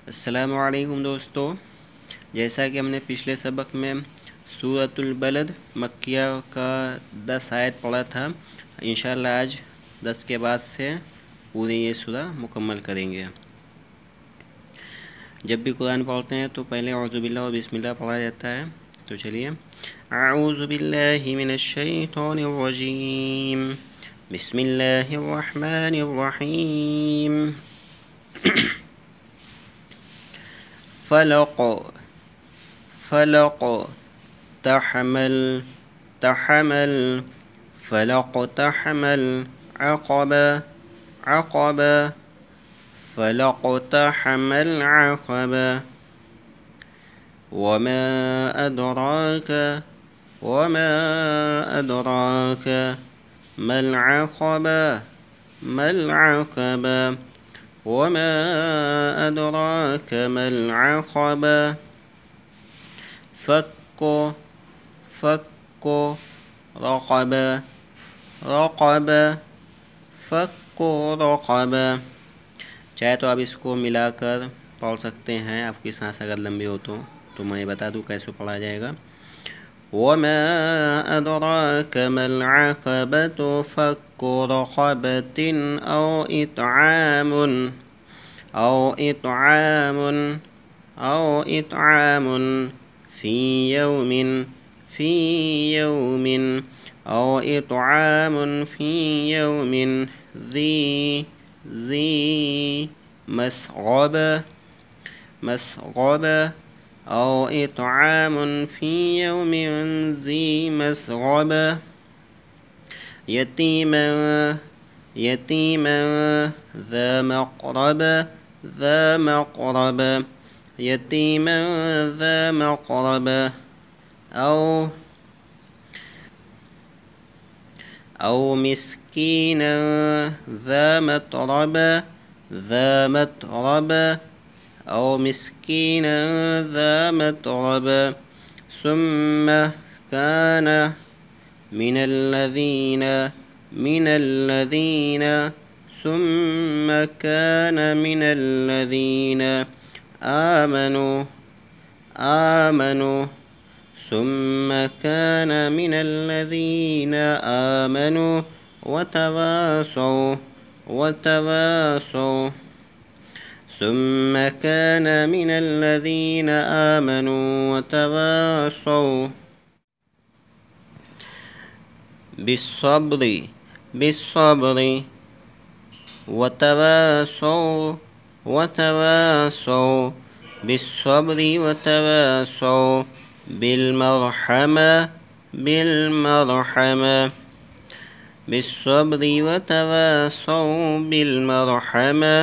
अस्सलामु अलैकुम दोस्तों। जैसा कि हमने पिछले सबक में सूरतुल बलद मक्किया का 10 आयत पढ़ा था, इंशाअल्लाह आज 10 के बाद से पूरी ये सूरा मुकम्मल करेंगे। जब भी कुरान पढ़ते हैं तो पहले औज़ु बिल्लाह और बिस्मिल्लाह पढ़ा जाता है। तो चलिए, अऊज़ु बिल्लाहि मिनश शैतानिर रजीम, बिस्मिल्लाहिर रहमानिर रहीम। फलक फलक तहमल तहमल फलक तहमल अक़बा अक़बा फलक तहमल अक़बा वमा अदराक वमा अदराक मल अक़बा मल अक़बा वमा अदराक मल अक़बा फ़क्कु फ़क्कु रक़बा रक़बा फ़क्कु रक़बा। चाहे तो आप इसको मिलाकर पढ़ सकते हैं, आपकी सांस अगर लंबी हो तो मैं बता दूं कैसे पढ़ा जाएगा। वमा अदराक मल अक़बतु फ़क्कु रक़बतिन औ इत्आमुन फ़ी यौमिन औ इत्आमुन फ़ी यौमिन ज़ी मस्ग़बा औ इत्आमुन फ़ी यौमिन ज़ी मस्ग़बा यतीमन ذा मक़रबा यतीमन ذा मक़रबा औ मिस्कीनन ذा मतरबा औ मिस्कीनन ذा मतरबा सुम्म कान ثم كان من الذين آمنوا ثم كان من الذين آمنوا وتواصوا ثم كان من الذين آمنوا وتواصوا بالصبر وتواصوا بالصبر وتواصوا بالمرحمة بالصبر وتواصوا بالمرحمة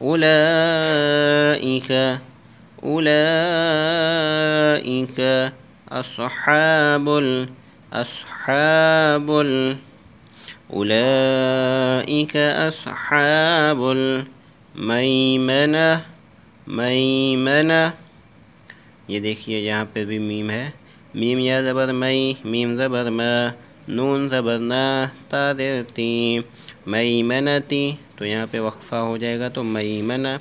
أولئك أولئك أصحاب الميمنة। ये देखिए यहाँ पे भी मीम है, मीम या ज़बर मई, मीम ज़बर मा, नून ज़बर ना, ता देती मैमनती, तो यहाँ पे वक्फ़ा हो जाएगा तो मैमना।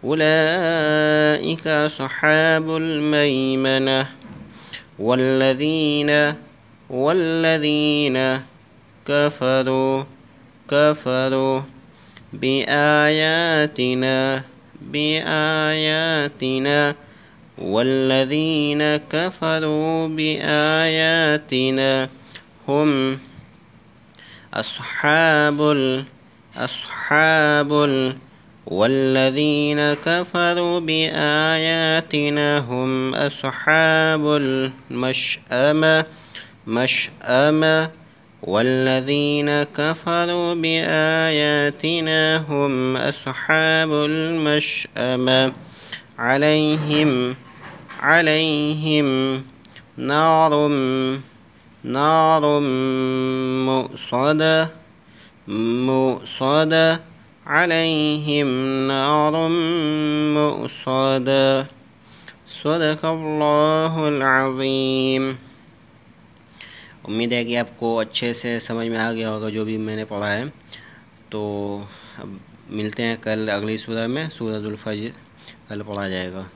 उलाइक अस्हाबुल मैमना वल्लज़ीन कफ़रू बिआयातिना वल्लज़ीन कफ़रू बिआयातिना हुम वल्लज़ीन कफ़रू बिआयातिना हुम अस्हाबुल मशअमा वल्लज़ीन कफ़रू बिआयातिना हुम अस्हाबुल मशअमा अलैहिम नारुम मुक़सदा अलैहिम नारुम मुक़सदा। सदक़ल्लाहुल अज़ीम। उम्मीद है कि आपको अच्छे से समझ में आ गया होगा जो भी मैंने पढ़ा है। तो अब मिलते हैं कल अगली सूरह में, सूरह जुल फज्र। कल पढ़ा जाएगा।